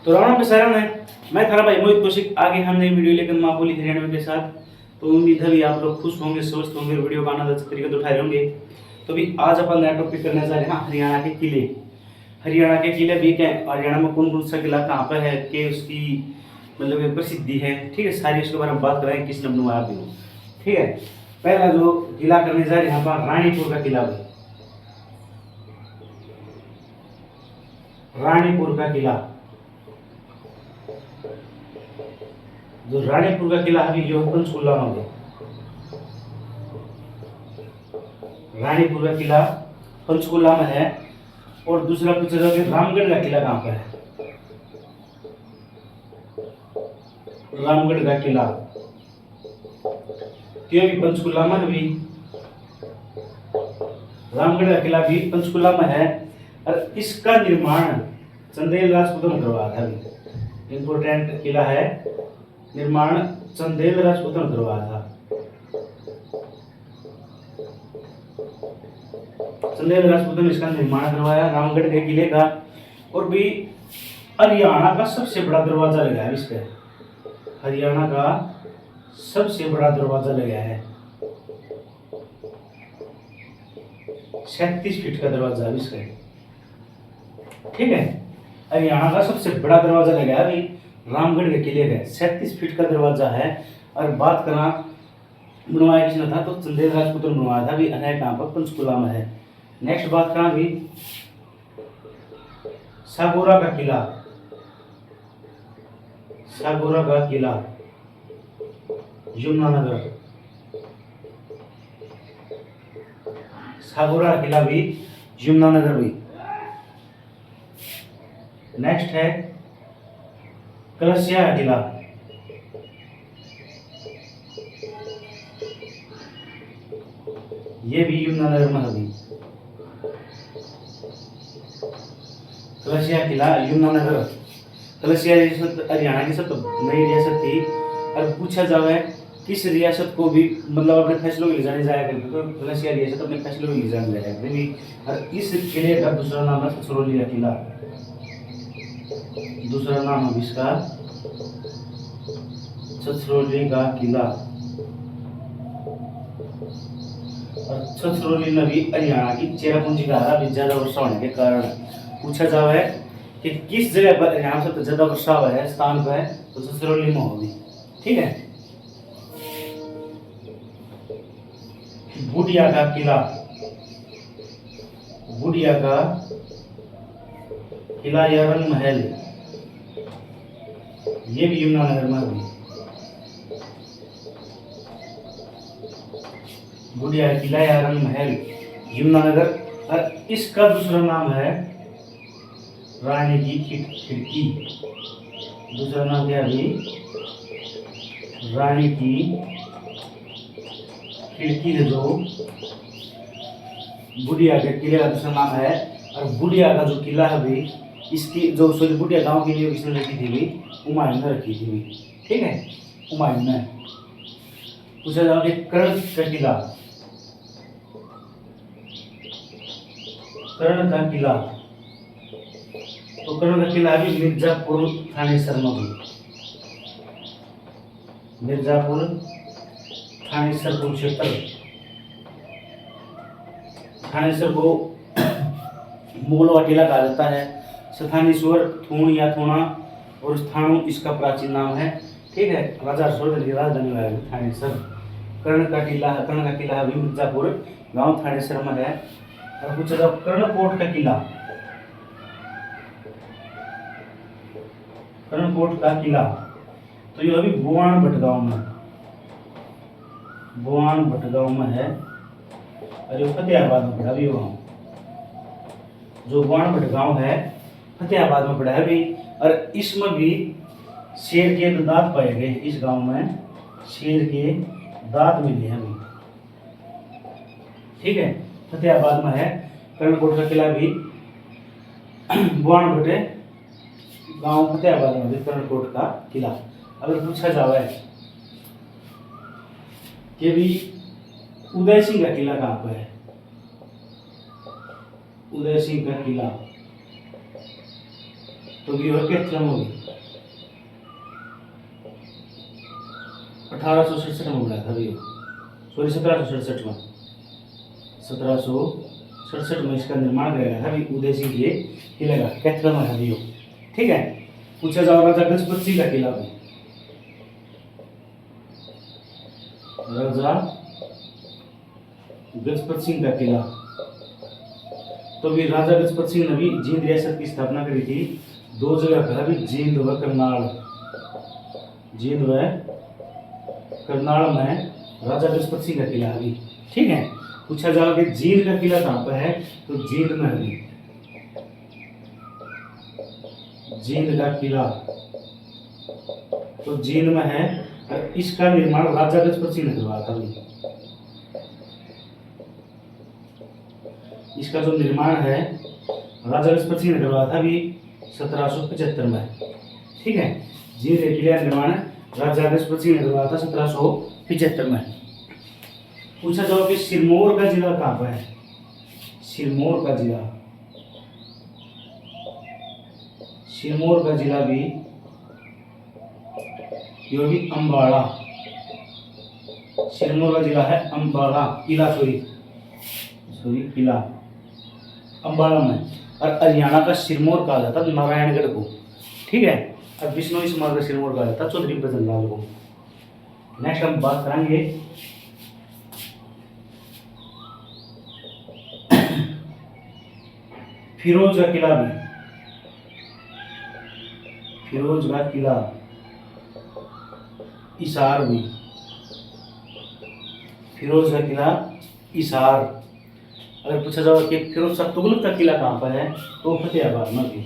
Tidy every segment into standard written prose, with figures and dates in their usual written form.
तो राणा पे सरण है, मैं थारा भाई मोहित कौशिक। आगे हम नई वीडियो लेकर माँ बोली हरियाणा के साथ। तो उम्मीद है भी आप लोग खुश होंगे, स्वस्थ होंगे, वीडियो का आनंद अच्छे तरीके से उठा रहे होंगे। तो भी आज अपन नया टॉपिक करने जा रहे हैं हरियाणा के किले। हरियाणा के किले भी क्या, हरियाणा में कौन कौन सा किला कहाँ पर है, कि उसकी मतलब प्रसिद्धि है, ठीक है, सारी उसके बारे में बात करेंगे, किसने बनवाया भी हो, ठीक है। पहला जो किला करने जा रहे हैं यहाँ पर रानीपुर का किला है। रानीपुर का किला, जो रानीपुर का किला अभी जो पंचकुला में है। रानीपुर का किला पंचकुला में है। और दूसरा पूछा जाए कि रामगढ़ का किला कहाँ पर है। रामगढ़ का किला क्यों भी पंचकुला में भी, रामगढ़ का किला भी पंचकुला में है। और इसका निर्माण चंदेल राजपूतों ने करवाया था। इंपोर्टेंट किला है, निर्माण चंदेल राजपूतों ने करवाया था। चंदेल राजपूतों ने इसका निर्माण करवाया रामगढ़ के किले का। और भी हरियाणा का सबसे बड़ा दरवाजा लगा है इसका। हरियाणा का सबसे बड़ा दरवाजा लगा है, 37 फीट का दरवाजा है इसका, ठीक है। हरियाणा का सबसे बड़ा दरवाजा लगा है अभी रामगढ़ के किले का, 37 फीट का दरवाजा है। और बात करना बनवाया किसने था, तो चंदेल राजपूत ने बनवाया था। अभी अनेक कहाँ पर पंचकुला में है। नेक्स्ट बात करा भी सागोरा का किला। सागोरा का किला यमुनानगर। सागोरा का किला भी यमुनानगर भी। नेक्स्ट है कलसिया का किला। ये भी यमुनानगर में है। कलसिया किला यमुनानगर। कलसिया रियासत हरियाणा की सब नई रियासत थी। और पूछा जाए किस रियासत को भी मतलब अपने फैसलों के लिए जाने जाया करते, तो कलसिया रियासत अपने फैसलों के लिए जाने जाया करते भी। और इस किले का दूसरा नाम है छछरौली का किला। दूसरा नाम है इसका छछरौली का किला। और छछरौली में भी हरियाणा की चेरापूंजी का भी ज्यादा वर्षा होने के कारण पूछा जाए कि किस जगह पर यहाँ से ज्यादा वर्षा हुआ है स्थान पर है, तो छछरौली में होगी, ठीक है। बूडिया का किला। बूडिया का किला या रंग महल, ये भी यमुनानगर में होगी। बूडिया किला या रंग महल यमुनानगर। और इसका दूसरा नाम है रानी की खिड़की। दूसरा नाम क्या है, रानी की खिड़की है, जो बुढ़िया के किले का दूसरा नाम है। और बुढ़िया का जो किला है भी, इसकी जो बुढ़िया गांव के लिए किसने रखी थी भी, हुमायूं ने रखी थी भी, ठीक है, हुमायूं ने। पूछा जाओ कि कर्ण का किला। कर्ण का किला, तो कर्ण का किला भी मिर्जापुर थानेसर में भी। मिर्जापुर थानेसर कुरुक्षेत्र। थानेसर को मुगलों का किला कहा जाता है। स्थानीश्वर थूण या थोना और स्थानु इसका प्राचीन नाम है, ठीक है। राजा हर्षवर्धन की राजधानी है थानेसर। कर्ण का किला भी मिर्जापुर गांव थानेसर में है। और कुछ कर्णकोट का किला। कर्णकोट का किला, तो ये अभी बुआन भटगांव में, बुआन भटगांव में है। और ये फतेहाबाद में पड़ा भी गाँव, जो बुआन भटगांव है फतेहाबाद में पड़ा है भी। और इसमें भी शेर के दांत पाए गए। इस गांव में शेर के दांत मिले हैं अभी, ठीक है, फतेहाबाद में है। कर्णकोट का किला भी बुआन भटे गांव फतेहाबाद में भी कर्णकोट का किला। अगर पूछा जाए कि भी उदय सिंह का किला कहाँ पर है, उदय सिंह का किला तो भी और कैथल में होगी। 1867 में बनाया था भैया, सॉरी 1767 में, 1767 में इसका निर्माण कराया था अभी उदय सिंह ये किले का कैथल में है भैया। ठीक है, पूछा जाओ राजा गजपत सिंह का किला भी, राजा गजपत सिंह का किला। तो भी राजा गजपत सिंह ने भी जींद रियासत की स्थापना करी थी, दो जगह पर भी, जींद व करनाल, जींद व करनाल में राजा गजपत सिंह का किला अभी। ठीक है, पूछा जाओ कि जींद का किला कहाँ पर है, तो जींद में अभी, जींद का किला तो जींद में है, और इसका निर्माण राजा गजपत सिंह ने करवाया था अभी। इसका जो निर्माण है राजा गजपत सिंह ने करवाया था अभी 1775 में। ठीक है, जींद किले का निर्माण राजा गजपत सिंह ने करवाया था 1775 में। पूछा जाओ कि सिरमौर का जिला कहाँ पर है, सिरमौर का जिला, सिरमौर का जिला भी, ये भी अम्बाड़ा, सिरमौर का जिला है अम्बाड़ा, किला सॉरी किला अम्बाड़ा में। और हरियाणा का सिरमौर कहा जाता है नारायणगढ़ को। ठीक है, और बिश्नोई समाज का सिरमौर कहा जाता है चौधरी ब्रजलाल को। नेक्स्ट हम बात करेंगे फिरोज का किला भी, फिरोज का किला, इसार भी, फिरोज का किला इसार। अगर पूछा जाओ कि फिरोज शाह तुगलक का किला कहाँ पर है, तो फतेहाबाद में भी।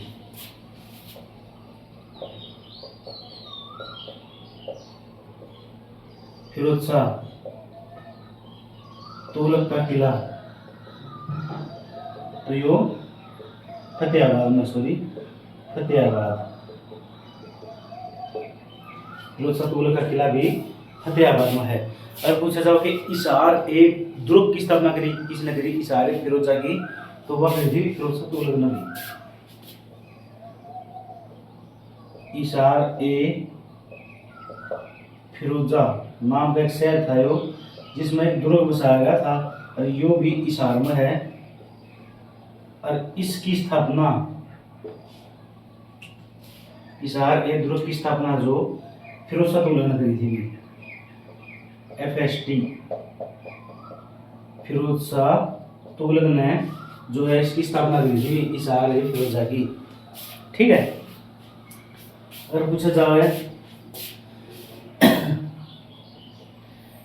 फिरोज शाह तुगलक का किला तो यो फतेहाबाद में, सॉरी फतेहाबाद, फिरोज शाह तुगलक का किला भी फतेहाबाद में है। अगर पूछा जाओ कि इसार एक दुर्ग की स्थापना करी, किसने करी, इसार एक फिरोज शाह की, तो वह करी थी फिरोज शाह तुगलक ने भी। इसार ए फिरोजा नाम का एक शहर था यो, जिसमें एक दुर्ग बसाया गया था, और यो भी इसार में है। और इसकी स्थापना, इसार ए दुर्ग की स्थापना जो फिरोज शाह तुगलक ने करी थी, FST, फिरोज शाह तुगलक ने जो है इसकी स्थापना करी थी, इसार ए फिरोजा की। ठीक है, अगर पूछा जाए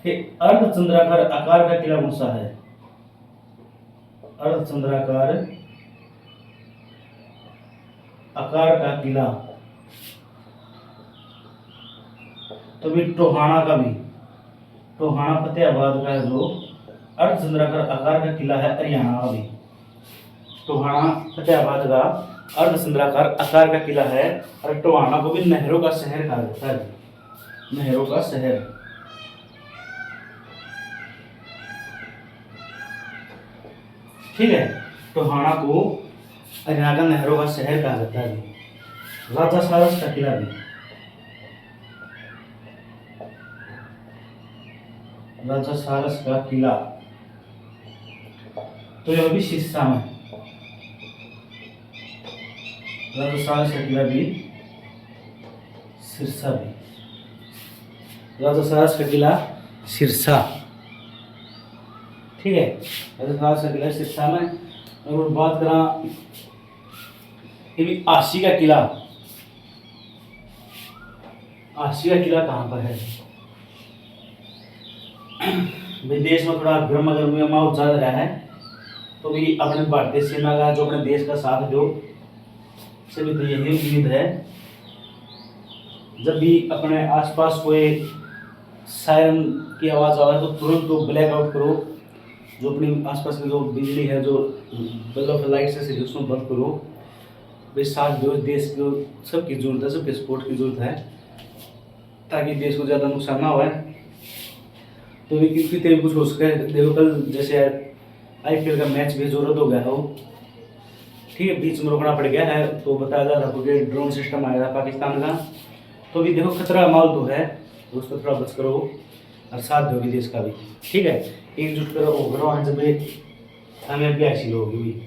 कि अर्धचंद्राकार आकार का किला कौन सा है, अर्धचंद्राकार आकार का किला, तो भी टोहाना का भी, टोहाना फतेहाबाद का जो अर्धचंद्राकार आकार का किला है हरियाणा का भी। टोहाना फतेहाबाद का अर्धचंद्राकार आकार का किला है, और टोहाना को भी नहरों का शहर कहा जाता है, नहरों का शहर। ठीक है, टोहाना को हरियाणा का नहरों का शहर कहा जाता है। राजा सारस का किला भी, राजा सारस का किला तो यह भी सिरसा में, राजा सारस का किला भी सिरसा भी, राजा सारस का किला सिरसा। ठीक है, राजा सारस का किला सिरसा में। और बात करा आसी का किला, आसी का किला कहाँ पर है, विदेश में थोड़ा गर्मा गर्मी माहौल चल रहा है, तो भी अपने भारतीय सेना का जो अपने देश का साथ दो, सभी तो यही उम्मीद है। जब भी अपने आसपास कोई सायरन की आवाज़ आवे तो तुरंत तो ब्लैक आउट करो, जो अपनी आसपास की जो बिजली है, जो बल्ब लाइट से उसको बंद करो। भाई साथ दो, देश को सबकी जरूरत है, सबके सपोर्ट की जरूरत है, ताकि देश को ज़्यादा नुकसान ना हो। तो भी किसी तरह कुछ हो सके। देखो कल जैसे IPL का मैच भी जरूरत हो गया हो, ठीक है, बीच में रोकना पड़ गया है, तो बताया जा रहा था कि ड्रोन सिस्टम आया था पाकिस्तान का, तो भी देखो खतरा माहौल तो है। तो उसको थोड़ा बच करो और साथ दोगे देश का भी, ठीक है। एकजुट करो करो जब हमें भी ऐसी होगी भी।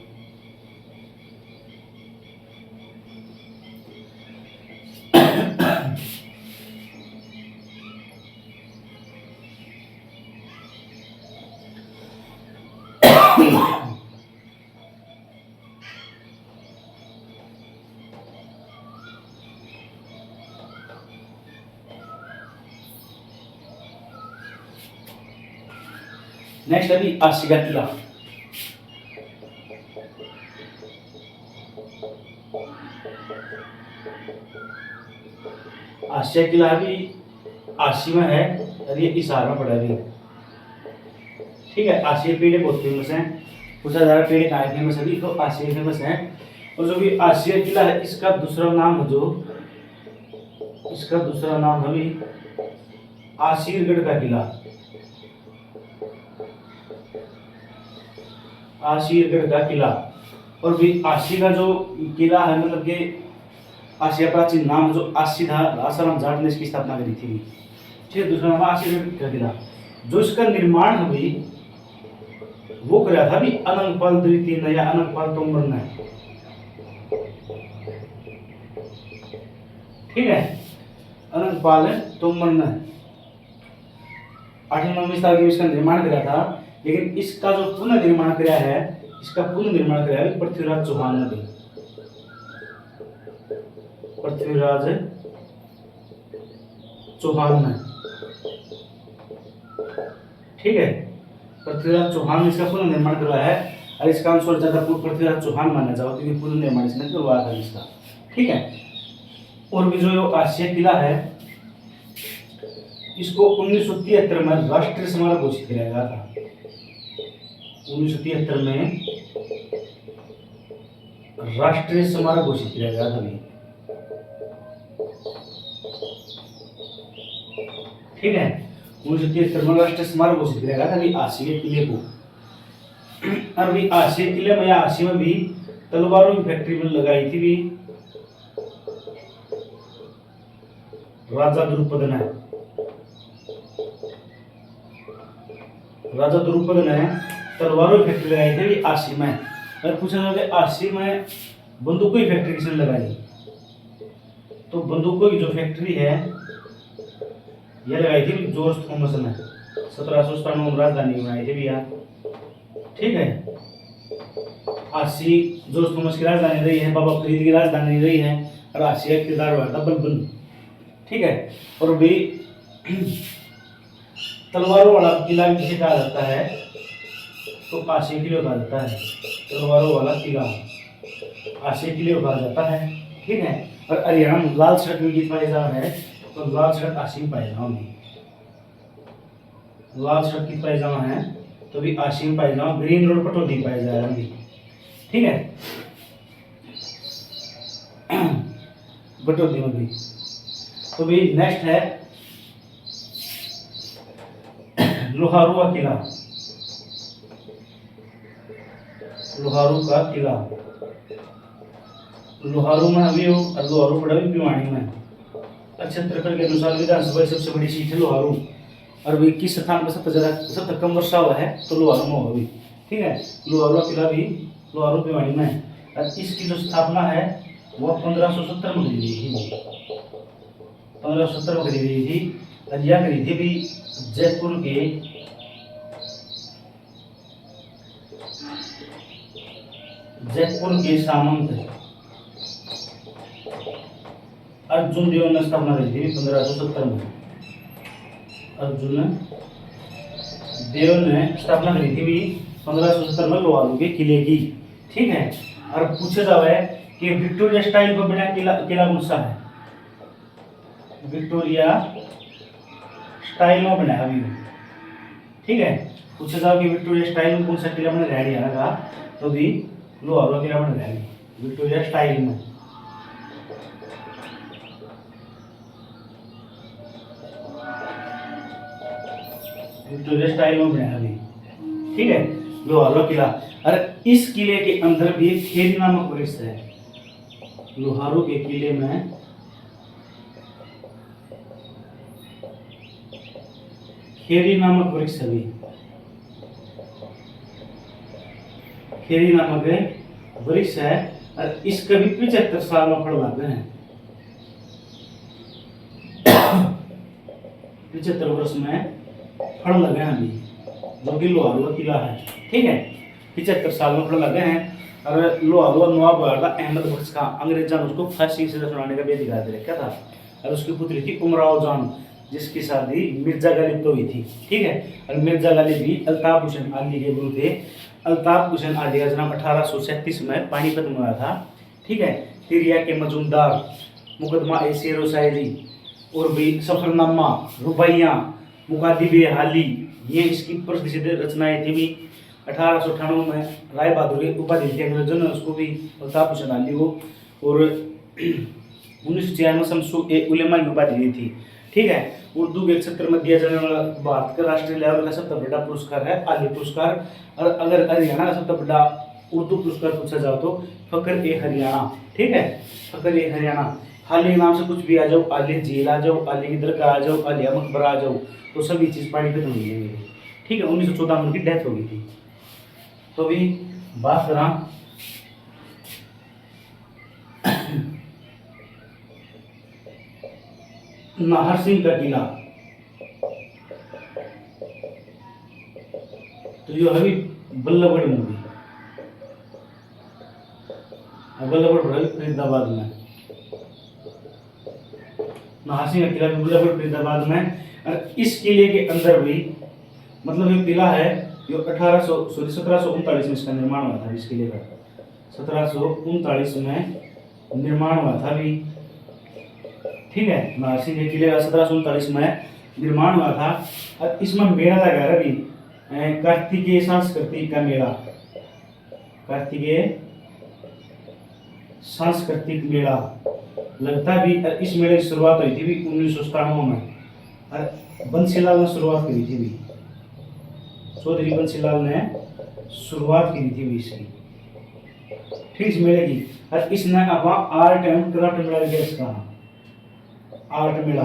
नेक्स्ट अभी आशिया किला। आशिया किला अभी आशी में है और ये इसार में पड़ा भी, ठीक है। आशिया पेड़ बहुत फेमस है, कुछ हज़ार पेड़ कहाँ फेमस है, तो आशिया फेमस है। और जो भी आशिया किला है इसका दूसरा नाम है, जो इसका दूसरा नाम है भी आशीरगढ़ का किला। आशीरगढ़ का किला। और भी आशी का जो किला है, मतलब कि आशिया प्राचीन नाम जो आशी था, आसाराम जाट ने इसकी स्थापना करी थी, ठीक है। दूसरा नाम आशीरगढ़ का किला। जो इसका निर्माण है भाई वो कराया था भी अनंगपाल द्वितीय ने या अनंगपाल तोमर ने, ठीक है। अनंगपाल तोमर ने 8वीं शताब्दी में इसका निर्माण कराया था। लेकिन इसका जो पुनर्निर्माण कराया है, इसका पुनर्निर्माण कराया है पृथ्वीराज चौहान ने। पृथ्वीराज चौहान ने, ठीक है। पृथ्वीराज चौहान ने इसका पुनर्निर्माण करवाया है और इसका आंसर ज्यादा पृथ्वीराज चौहान माना जाओ क्योंकि पुनर्निर्माण इसने करवाया था इसका, ठीक है। और भी जो आशिया किला है इसको 1973 में राष्ट्रीय स्मारक घोषित किया गया था। 1973 में राष्ट्रीय स्मारक घोषित किया गया था भी, ठीक है। 1973 में राष्ट्रीय स्मारक घोषित किया गया था अभी आशिया किले को। अभी आशिया किले में या आशी में भी तलवारों की फैक्ट्री में लगाई थी भी राजा द्रुपद ने। राजा द्रुपद ने तलवारों की फैक्ट्री लगाई थी आशी में। अगर पूछा जाए आशी में बंदूकों की फैक्ट्री किसने लगाई, तो बंदूकों की जो फैक्ट्री है यह लगाई थी जॉर्ज थॉमस ने। 1797 में राजधानी बनाई थी भैया, ठीक है। आशी जॉर्ज थॉमस की राजधानी रही है, बाबा फरीद की राजधानी रही है और आशिया किरदार हुआ था बलबन, ठीक है। और भी तलवारों वाला किला किसे कहा जाता है, तो आशिया किले कहा जाता है। तलवारों वाला किला आशिया किले कहा जाता है, ठीक है। और हरियाणा में लाल सड़क में किस पाए जा है, तो लाल सड़क आशी में पाए जाओ नहीं। लाल सड़क किस पाए जाओ है, तो भी आशी में पाए जाओ। ग्रीन रोड पटौदी पाए जा रहा है, ठीक है। पटौदी में भी। तो भी नेक्स्ट है लोहारू का किला। लोहारू का किला, लोहारू में अभी हो और लोहारू पड़ा भी भिवानी में। क्षेत्रफल के अनुसार विधानसभा सबसे बड़ी सीट है लोहारू। और भी किस स्थान पर सबसे कम वर्षा हुआ है, तो लोहारू में होगी, ठीक है। लोहारू का किला भी लोहारू भिवानी में है। और इसकी जो स्थापना है वो 1570 में करी गई थी। 1570 में करी गई थी और यह करी थी भी जयपुर के सामंत अर्जुन देव ने स्थापना करी थी 1570 में। अर्जुन देव ने स्थापना करी थी भी 1570 में लोहारू के किले की, ठीक है। और पूछा जावा है कि विक्टोरिया स्टाइल पर बना किला कौन सा है, विक्टोरिया स्टाइल में बना अभी, ठीक है। पूछा जाओ कि विक्टोरिया स्टाइल में कौन सा किला बना रहा था, तो भी लोहारू किला बना रहा है विक्टोरिया स्टाइल में। विक्टोरिया स्टाइल में बनाया अभी, ठीक है, लोहारू किला। और इस किले के अंदर भी एक खेरी नामक वृक्ष है। लोहारू के किले में खेरी नामक वृक्ष भी, खेरी नामक वृक्ष है और इसका भी 75 साल में फल लाते हैं। 75 वर्ष में फल लगे हैं अभी, जो कि लोहारुआ किला है। ठीक है, 75 साल में फल लगे हैं। और लोहारुआ नवाब हुआ अहमद बख्श का, अंग्रेजों ने उसको फांसी से सुनाने का भी अधिकार दे रखा था। और उसकी पुत्री थी उमराव जान, जिसकी शादी मिर्जा गालिब तो हुई थी। ठीक है, और मिर्जा गालिब भी अल्ताफ हुसैन आली के गुरु थे। अल्ताफ हुसैन आली का जन्म 1837 में पानीपत में हुआ था। ठीक है, तिरिया के मजूमदार, मुकदमा ए शेर शायरी और भी सफरनामा, रुबाइयाँ, मुकादिबे हाली, ये इसकी प्रसिद्ध रचनाएं थी भी। 1898 में राय बहादुर की उपाधि थी अंग्रेजों ने उसको भी, अल्ताफ हुसैन आली को। और 1996 में शम्सु ए उलेमा की उपाधि दी थी। ठीक है, उर्दू के क्षेत्र में दिया जाने वाला भारत का राष्ट्रीय लेवल का सबसे बड़ा पुरस्कार है आली पुरस्कार। और अगर हरियाणा का सबसे बड़ा उर्दू पुरस्कार पूछा जाओ तो फकर ए हरियाणा। ठीक है, फकर ए हरियाणा। हाली के नाम से कुछ भी आ जाओ, आली झील आ जाओ, आली की दरगाह आ जाओ, आलिया मकबरा आ जाओ, तो सभी चीज़ पानीपत में हुई है। ठीक है, 1914 में उनकी डेथ हो गई थी। तो भी बात करा नाहर सिंह का किला, तो जो अभी बल्लभगढ़ मूवी, बल्लभगढ़ फरीदाबाद में, नाहर सिंह का किला बल्लभगढ़ फरीदाबाद में। और इस किले के अंदर भी, मतलब ये किला है जो 1739 में इसका निर्माण हुआ था। इस किले का 1739 में निर्माण हुआ था भी। ठीक है, नाहर सिंह के किले का 1739 में निर्माण हुआ था। और इसमें मेला लगा रहा भी, कार्तिकेय सांस्कृतिक का मेला, कार्तिकेय सांस्कृतिक मेला लगता भी। इस मेले की शुरुआत हुई थी भी 1997 में। और बंसीलाल ने शुरुआत करी थी भी, चौधरी बंसीलाल ने शुरुआत की थी भी इसकी। ठीक, इस मेले की। और इसने अब आर्ट एंड क्राफ्ट मेला भी इसका, art Mela,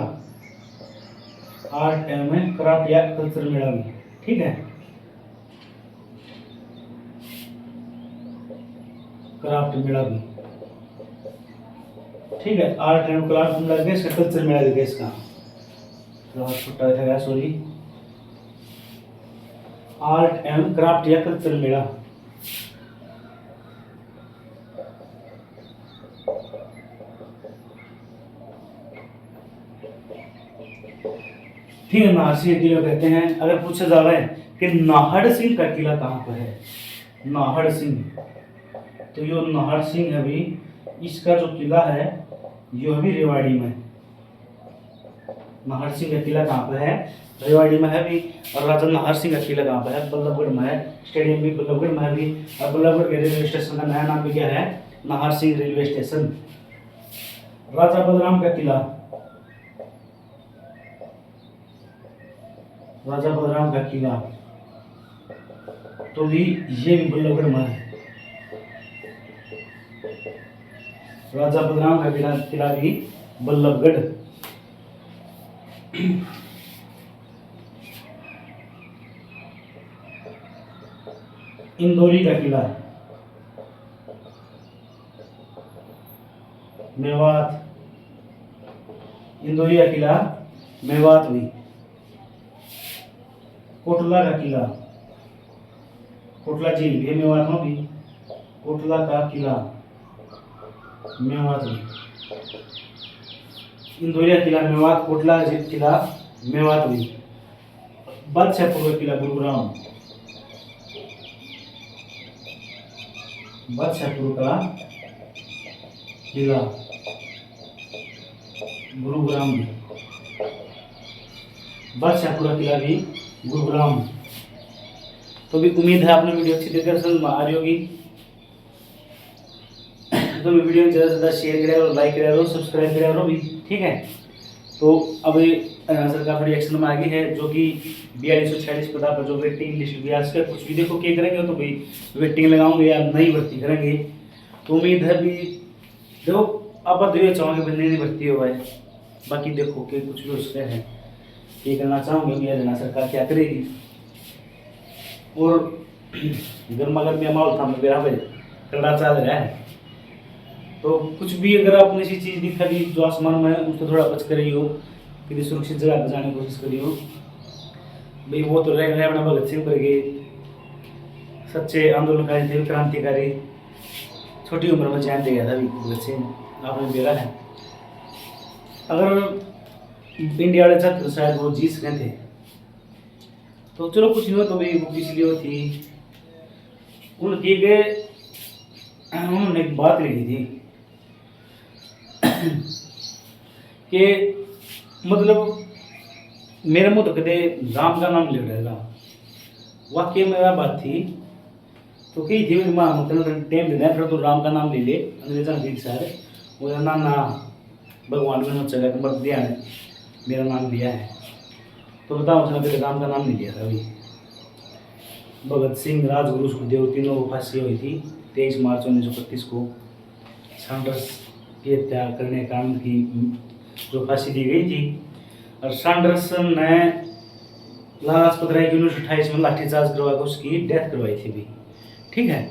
art and craft या कल्चर मेला भी। ठीक है, क्राफ्ट मेला भी। ठीक है, आर्ट एंड क्राफ्ट मेला भी, इसका कल्चर मेला भी इसका, छोटा था सॉरी, आर्ट एंड क्राफ्ट या कल्चर मेला। ठीक है, नाहर सिंह किला कहते हैं। अगर पूछा जा रहा है कि नाहर सिंह का किला कहाँ पर है, नाहर सिंह, तो यो नाहर सिंह अभी, इसका जो किला है यो अभी रेवाड़ी में। नाहर सिंह का किला कहाँ पर है, रेवाड़ी में है भी। और राजा नाहर सिंह का किला कहाँ पर है, बल्लभगढ़ में है। स्टेडियम भी बल्लभगढ़ में है भी। और बल्लभगढ़ के रेलवे स्टेशन का नया नाम भी क्या है, नाहर सिंह रेलवे स्टेशन। राजा बलराम का किला, राजा बलराम का किला, तो भी ये भी बल्लभगढ़ में है। राजा बलराम का किला भी बल्लभगढ़। इंदौरी का किला, मेवात, इंदौरी का किला मेवात भी। कोटला का किला, कोटला झील भी मेवात में भी, कोटला का किला मेवात भी। इंदौरी का किला मेवात, कोटला किला मेवात भी। बादशाहपुर का किला गुरुग्राम, बादशाहपुर का किला गुरुग्राम भी, बादशाहपुर का किला भी गुरुग्राम। तो भी उम्मीद है आपने वीडियो अच्छी तरीके से समझ में आ रही होगी। तो वीडियो को ज़्यादा से ज़्यादा शेयर करें और लाइक करें और सब्सक्राइब करें और भी। ठीक है, तो अब सरकार रिएक्शन में आगे है जो कि 4246 पदा पर जो वेटिंग लिस्ट भी आज का कुछ भी देखो क्या करेंगे, तो भाई वेटिंग लगाओगे या नई भर्ती करेंगे। तो उम्मीद है भी देखो आप तो ये चाहोगे बंदे नहीं भर्ती हो भाई, बाकी देखो कि कुछ भी उसका है ये करना चाहूँगा कि हरियाणा सरकार क्या करेगी। और गर्मा गर्मी माहौल था मेरा भाई कड़ा चल रहा है, तो कुछ भी अगर आपने ऐसी चीज़ दिखा दी जो आसमान में उसको थोड़ा बच कर रही हो, किसी सुरक्षित जगह पर जाने की कोशिश करी हो भाई, वो तो रह गए अपना भगत सिंह करके सच्चे आंदोलनकारी थे, क्रांतिकारी, छोटी उम्र में जान दे गया था अभी भगत सिंह, आपने देखा है। अगर इंडिया वाले छात्र शायद वो जीत रहे थे, तो चलो कुछ नहीं हो, तो भाई वो किस लिए थी उनकी के उन्होंने एक बात लिखी थी कि मतलब मेरे मुंह तो कदे राम का नाम ले रहेगा, वाक्य में वह बात थी। तो कही थी मेरी माँ मतलब टाइम देना फिर तो राम का नाम ले ले, अंग्रेजा ने सारे वो ना ना भगवान में मत चला मत दिया है, मेरा नाम लिया है। तो बताओ उसने कभी राम का नाम नहीं लिया था। अभी भगत सिंह, राजगुरु, सुखदेव तीनों को फांसी हुई थी 23 मार्च 1931 को। सैंडर्स की हत्या करने के कारण की जो फांसी दी गई थी, और सैंडर्स ने लाला लाजपत राय की 1928 में लाठीचार्ज करवा के उसकी डेथ करवाई थी भी, ठीक है।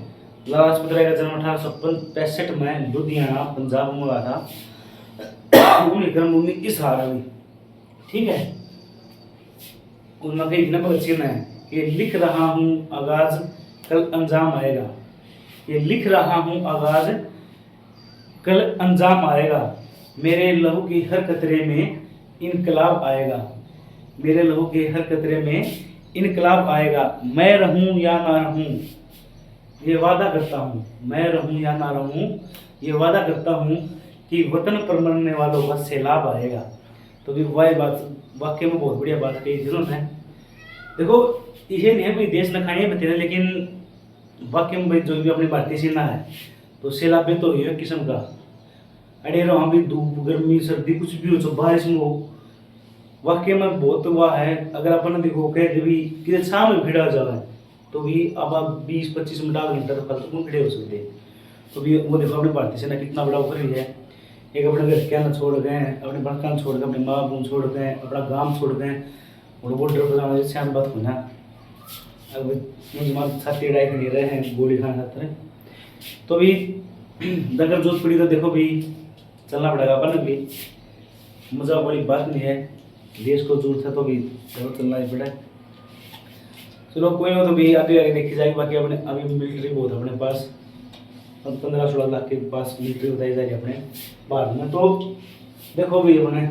लाला लाजपत राय का जन्म 1865 में लुधियाना पंजाब में हुआ था, उन्हीं जन्मभूमि इस हार हुई, ठीक है। उन्होंने इतना भगत सिंह ने कि लिख रहा हूँ आगाज कल अंजाम आएगा, ये लिख रहा हूँ आगाज कल अंजाम आएगा, मेरे लहू की हर कतरे में इनकलाब आएगा, मेरे लहू के हर कतरे में इनकलाब आएगा, मैं रहूं या ना रहूं ये वादा करता हूं, मैं रहूं या ना रहूं ये वादा करता हूं कि वतन पर मरने वालों का सैलाब आएगा। तो भी वही बात वाक्य में बहुत बढ़िया बात कही थी उन्होंने। देखो ये नहीं है कोई देश न खाने बतेना, लेकिन वाक्य में जो भी अपनी भारतीय सेना है तो सैलाब तो ये किस्म का अड़े रहो भी धूप गर्मी सर्दी कुछ भी हो, बारिश में हो, वाक्य में बहुत हुआ है। अगर अपन देखो कह भी कि शाम में भिड़ा जा रहा है तो भी अब आप 20-25 मिनट आधा घंटा तो फल तो खड़े हो सकते हैं। तो भी वो देखो अपनी भारतीय सेना कितना बड़ा ऊपर ही है, एक अपने घर क्या छोड़ गए, अपने बड़कान छोड़ गए, अपने माँ बहन छोड़ गए, अपना गांव छोड़ गए, और बॉर्डर पर जाना जैसे हम बात होना। अब मुझे मार छाती अड़ाई खड़ी रहे हैं गोली खाना खाते हैं, तो भी अगर जोत पड़ी तो देखो भी चलना पड़ेगा अपन भी, मजाक वाली बात नहीं है, देश को जरूरत है तो भी जरूर चलना ही पड़े। चलो कोई हो तो भी आगे आगे देखी जाएगी। बाकी अपने अभी मिलिट्री बहुत है अपने पास, 15-16 लाख के पास मिलिट्री बताई जाएगी अपने भारत में। तो देखो भी अपने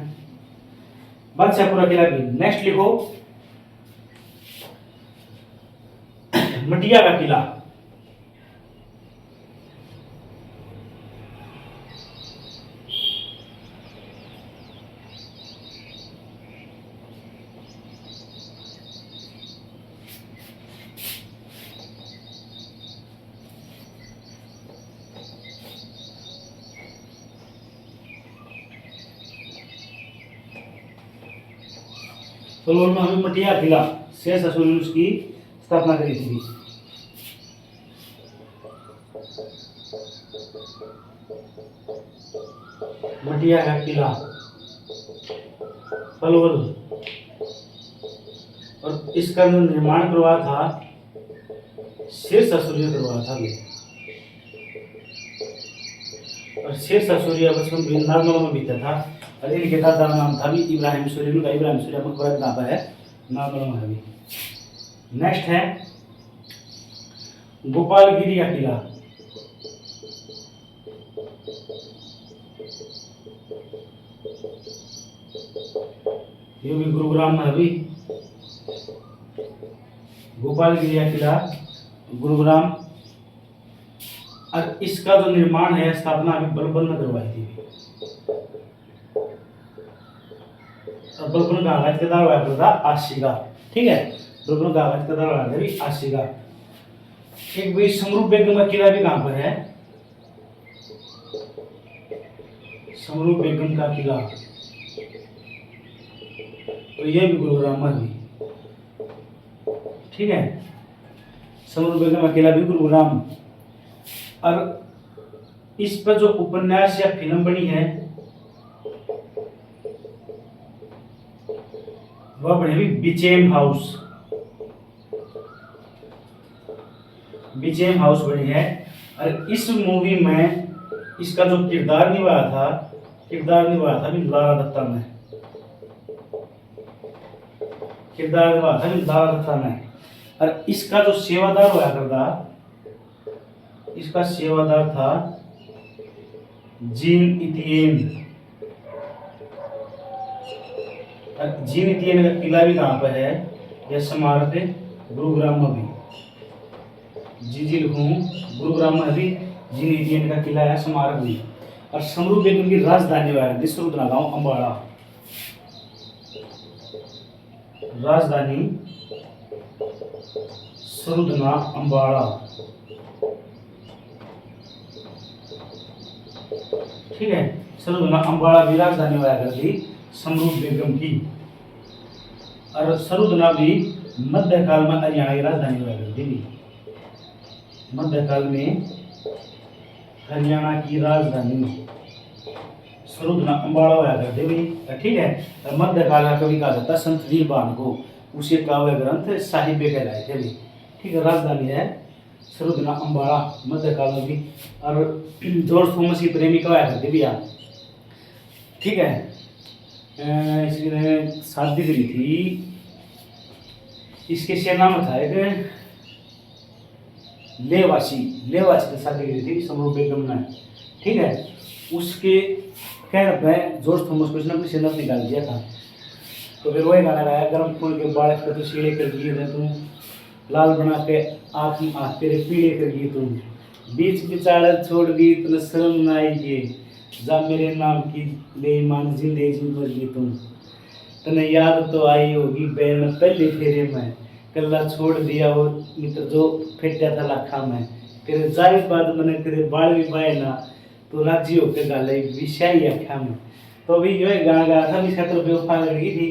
बादशाहपुरा किला भी। नेक्स्ट लिखो मटिया का किला। तो में हमें मटिया किला शेष अशोक ने उसकी स्थापना करी थी। मटिया का किला पलवल, और इसका जो निर्माण करवाया था शेरशाह सूर्य करवाया था। और शेरशाह सूर्य बचपन वृंदावन में बीता था, और इनके दादा का नाम था भी इब्राहिम सूर्य। उनका इब्राहिम सूर्य मकबरा कहाँ पर है, नागौर में है भी। नेक्स्ट है गोपालगिरी का किला। ये भी गुरुग्राम में है भी, गोपालगिरी का किला गुरुग्राम। और इसका जो निर्माण है स्थापना अभी बलबन में करवाई थी। बलबन का आगाज के दार था आशिका, ठीक है। बलबन का आगाज के दार भी आशिका। एक भी समरूप बेगम का किला भी कहां पर है, समरूप बेगम का किला, तो ये भी गुरुग्राम में भी, ठीक है। समरूप बेगम का किला भी गुरुग्राम। और इस पर जो उपन्यास या फिल्म बनी है वह बने भी बिचेम हाउस। बिचेम हाउस बनी है। और इस मूवी में इसका जो किरदार निभाया था भी लारा दत्ता ने। किरदार निभाया था भी लारा दत्ता ने। और इसका जो सेवादार हुआ करता, इसका सेवादार था जीन इतियन। जीन इतियन का किला भी कहाँ पर है? यह स्मारक गुरुग्राम में भी। गुरुग्राम में भी जीन इतियन का किला है, स्मारक भी। और समरू बेगम की राजधानी है सरुदना गांव अंबाड़ा। राजधानी सरुदना अंबाड़ा। ठीक है, सरुदना अंबाड़ा भी राजधानी हुआ करती समरू बेगम की। और सरुदना भी मध्यकाल में हरियाणा की राजधानी हुआ करती थी। मध्यकाल में हरियाणा की राजधानी सरुदना अंबाड़ा हुआ करते भी। ठीक है, मध्यकाल का कवि कहा जाता संत दीनबान को, उसे काव्य ग्रंथ साहित्य कहलाए थे भी। ठीक है, राजधानी है सरुदना अंबाड़ा मध्यकाल में भी। और जॉर्ज थॉमस की प्रेमिका हुआ करती भी यार। ठीक है, इसने शादी करी थी, इसके सेना में था एक लेवासी की शादी करी थी समरू बेगम ने। ठीक है, उसके कहने पे जॉर्ज थॉमस को इसने अपनी सेना से निकाल दिया था। तो फिर वही गाना गाया, गर्म खून के बाल कर तू सीढ़े कर दिए थे तू, लाल बना के आँख तेरे पीले कर दिए तू, बीच बिचारा छोड़ दी तूने शर्म ना आई के, जा मेरे नाम की बेईमान जिंदगी मर गई तुम, तने याद तो आई होगी बहन पहले फेरे में, कल्ला छोड़ दिया वो मित्र जो फेंटा था लाखा में, तेरे जाहिर बाद मैंने तेरे बाल भी पाए ना, तो राजी होकर गाले विषय आख्या में। तो अभी जो है गाना गाया था, इसका तो बेवफा लगी थी।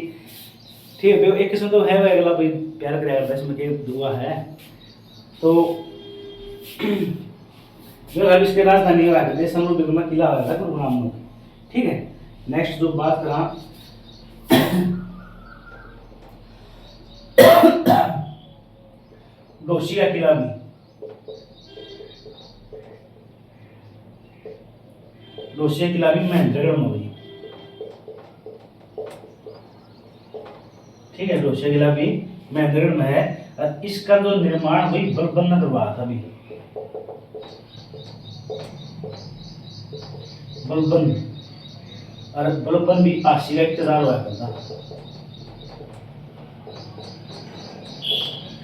ठीक है, एक किस्म तो है वो अगला भाई प्यार करेगा इसमें के दुआ है। तो जो है इसके राजधानी हुआ करते समरू बेगम का किला हुआ था गुरुग्राम में। ठीक है, नेक्स्ट जो बात करा गौसी का किला भी। गौसी किला भी महेंद्रगढ़ में हुई। ठीक है, गौसी किला भी महेंद्रगढ़ में है। और इसका जो निर्माण हुई बलबन ने करवाया था अभी। बलबन, और बलबन भी आशिया इक्तदार हुआ करता।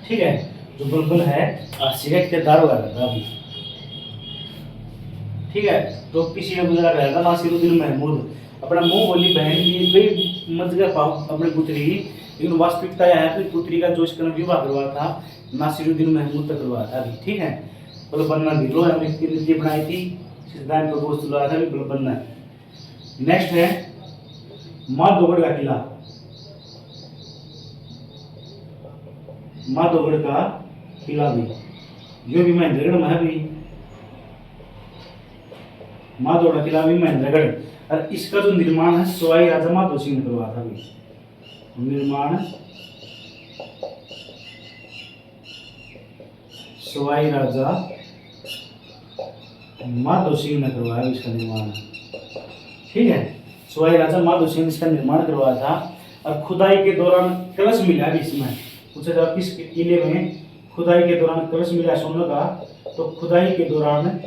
ठीक है, जो बलबन है आशिया इक्तदार हुआ करता अभी। ठीक है, तो किसी ने गुजरा रहा था नासिरुद्दीन महमूद, अपना मुंह बोली बहन की मत गया पाओ अपने पुत्री की, लेकिन वास्तविकता यह है अपनी पुत्री का जो इसका विवाह करवा था नासिरुद्दीन महमूद तक करवा था अभी। ठीक है, बलबन ने भी लोहा में नीति बनाई थी, सिद्धांत पर गोश्त लाया था भी बलबन ने। नेक्स्ट है माधोगढ़ का किला। माधोगढ़ का किला भी जो भी महेंद्रगढ़ में है भी। माधोगढ़ का किला भी महेंद्रगढ़। और इसका जो निर्माण है सवाई राजा माधो सिंह ने करवाया था भी। निर्माण सवाई राजा माधो सिंह ने करवाया इसका निर्माण। ठीक है, सवाई राजा माधो सिंह ने इसका निर्माण करवाया था। और खुदाई के दौरान कलश मिला भी इसमें। पूछा जाए किस किले में खुदाई के दौरान कलश मिला सोने का, तो खुदाई के दौरान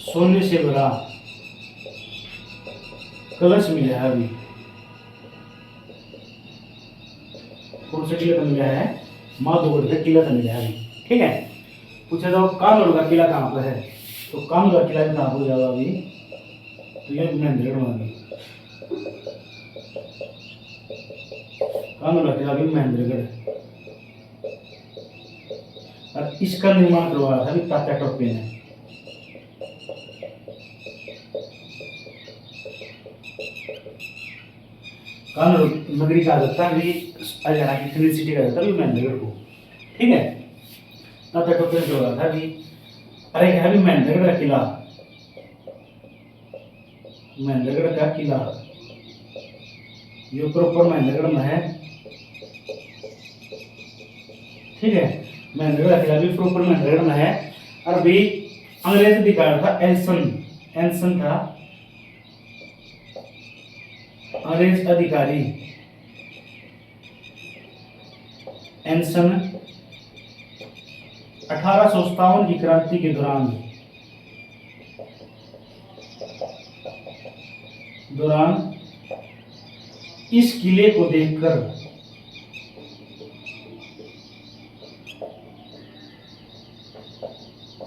सोने से भरा कलश मिला है अभी। कौन सा किला मिला है? माधोगढ़ का किला मिला है अभी। ठीक है, पूछा जाओ कानगढ़ का किला कहाँ पर है, तो कानगढ़ का किला कहाँ हो जाएगा अभी, तो यह महेंद्रगढ़ में अभी। कानगढ़ का किला भी महेंद्रगढ़। और इसका निर्माण करवाया था अभी तात्या टोपे ने। कानगढ़ नगरी कहा जाता है हरियाणा की क्लीन सिटी कहा जाता है महेंद्रगढ़ को। ठीक है, तात्या टोपे ने करवाया था अभी। अरे है भी महेंद्रगढ़ का किला। महेंद्रगढ़ का किला ये प्रॉपर महेंद्रगढ़ में है, ठीक है। महेंद्रगढ़ किला भी प्रॉपर महेंद्रगढ़ में है। और भी अंग्रेज अधिकारी था एल्सन था अंग्रेज अधिकारी एल्सन 1857 की क्रांति के दौरान इस किले को देखकर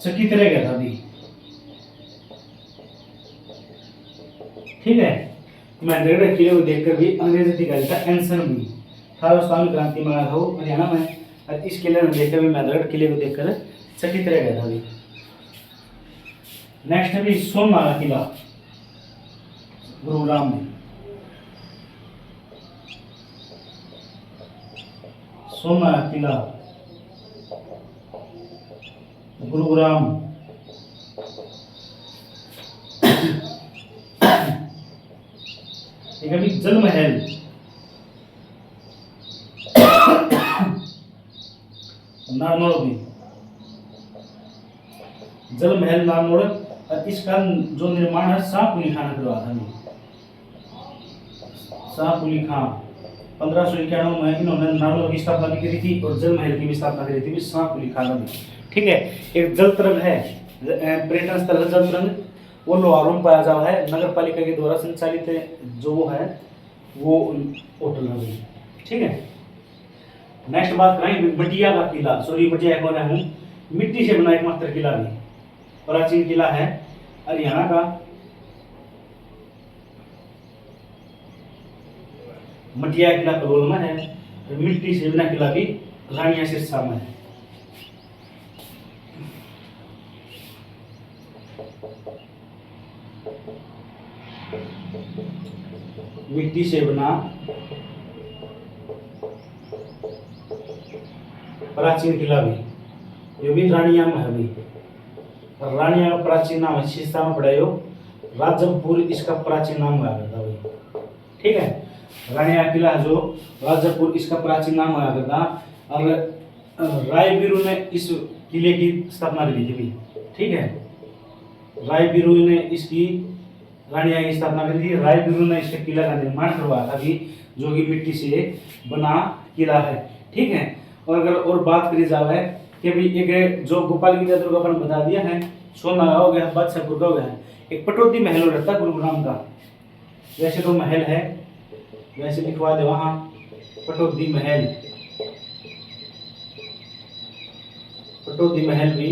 चकित रह गया था अभी, ठीक है। महेंद्रगढ़ किले को देखकर भी अंग्रेज अधिकारी था एल्सन भी 1857 क्रांति में आया था हरियाणा में, और इस किले में देखकर भी महेंद्रगढ़ किले को देखकर चकित रह गया था अभी। नेक्स्ट है भी सोननागा किला गुरुग्राम में। सोननागा किला गुरुग्राम, एक अभी जल महल नारनौल भी, जल महल नारनौल, और इसका जो निर्माण है शाह कुली खान ने करवाया था। शाह कुली खान 1591 में इन्होंने नारनौल की स्थापना भी करी थी और जल महल की भी स्थापना करी थी शाह कुली खान ने, ठीक है। एक जल तरंग है, पर्यटन स्थल है जल तरंग, वो लोहारों में पाया जाता है, नगर पालिका के द्वारा संचालित जो वो है वो होटल है, ठीक है। नेक्स्ट बात करें बटिया का किला, सॉरी बटिया कौन है, मिट्टी से बना एकमात्र किला भी, प्राचीन किला है हरियाणा का। मटिया किला कलोल में है, मिट्टी से बना किला भी रानिया सिरसा में है। मिट्टी से बना प्राचीन किला भी, ये भी रानिया में है भी। रानिया का प्राचीन नाम है, सिरसा में पड़ा हो, राजपुर इसका प्राचीन नाम हुआ करता भाई, ठीक है। रानिया किला जो राजपुर इसका प्राचीन नाम हुआ करता, और रायबीरू ने इस किले की स्थापना करी थी, ठीक है। रायबीरू ने इसकी रानिया की स्थापना करी थी, रायबीरू ने इसके किला का निर्माण करवाया था जो कि मिट्टी से बना किला है, ठीक है। और अगर और बात करी जाए कि भाई एक जो गोपाल की दुर्ग अपन बता दिया है, सोननागा हो गया, बादशाहपुर का हो गया, एक पटौदी महल हो रहता गुरुग्राम का, वैसे तो महल है, वैसे लिखवा दे वहाँ पटौदी महल, पटौदी महल भी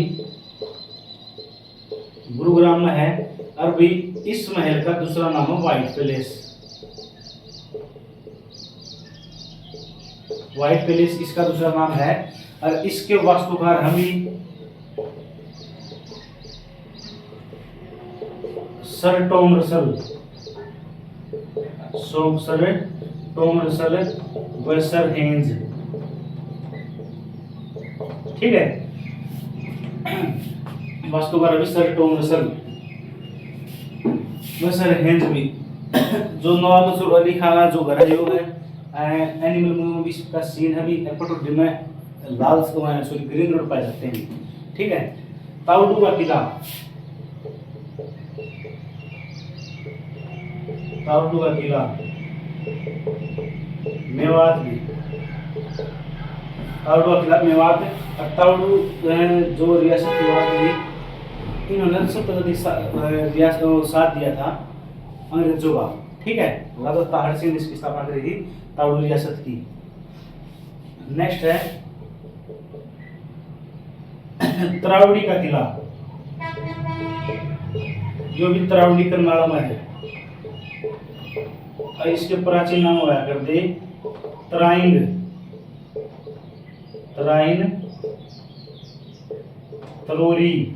गुरुग्राम में है। और भी इस महल का दूसरा नाम है व्हाइट पैलेस, व्हाइट पैलेस इसका दूसरा नाम है। और इसके वास्तुकार हम ही sir Tom Russell, sir Tom Russell व सर हेंज, ठीक है। वास्तुकार अभी सर टॉम रसल व सर हेंज भी। जो नवाब मंसूर अली खान का जो घर है वो है एनिमल मूवी का सीन है भी, पटौदी में लाल सॉरी ग्रीन रोड पाए जाते हैं, ठीक है। ताउडू का किला, ताउडू का किला मेवात भी, ताउडू का किला मेवात। और ताउडू जो रियासत थी इन्होंने रियासत साथ दिया था अंग्रेजों का, ठीक है। राजा ताहर सिंह ने इसकी स्थापना करी थी ताउडू रियासत की। नेक्स्ट है तरावड़ी का किला, जो भी तरावड़ी करनाल में है, और इसके प्राचीन नाम हुआ करते तराइन, तराइन, तलोरी,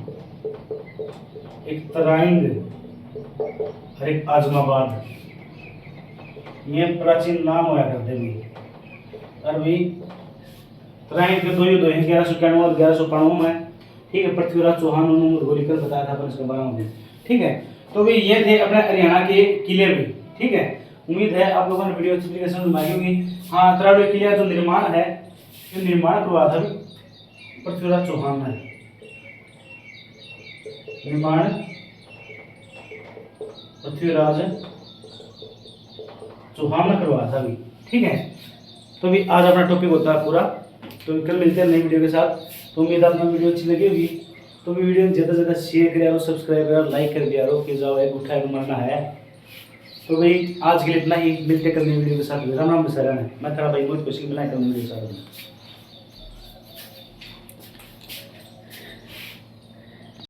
एक तराइन और एक आजमाबाद, ये प्राचीन नाम हुआ करते भी। और भी तराइन के दो 1191 और 1192 में, ठीक है। पृथ्वीराज चौहान उन्होंने गोलीकर बताया था अपन इसके बारे में, ठीक है। तो भी ये थे अपने हरियाणा के किले भी, ठीक है। उम्मीद है आप लोगों ने वीडियो अच्छी तरीके से समझ में आई होगी। हाँ, तरावड़ी किला जो निर्माण है, ये निर्माण करवाया था पृथ्वीराज चौहान ने। निर्माण पृथ्वीराज चौहान ने करवाया था अभी, ठीक है। तो अभी आज अपना टॉपिक होता है पूरा। तो कल मिलते हैं नई वीडियो के साथ। तो उम्मीद है आपको वीडियो अच्छी लगी होगी। तो भी वीडियो ज़्यादा से ज़्यादा शेयर करें और सब्सक्राइब करें, लाइक कर दिया करो कि जाओ एक उठाए मरना है। तो भाई आज के लिए इतना ही, मिलते कल नई वीडियो के साथ। राम राम, मैं थारा भाई मोहित कौशिक, मिलाए कल नई वीडियो के साथ।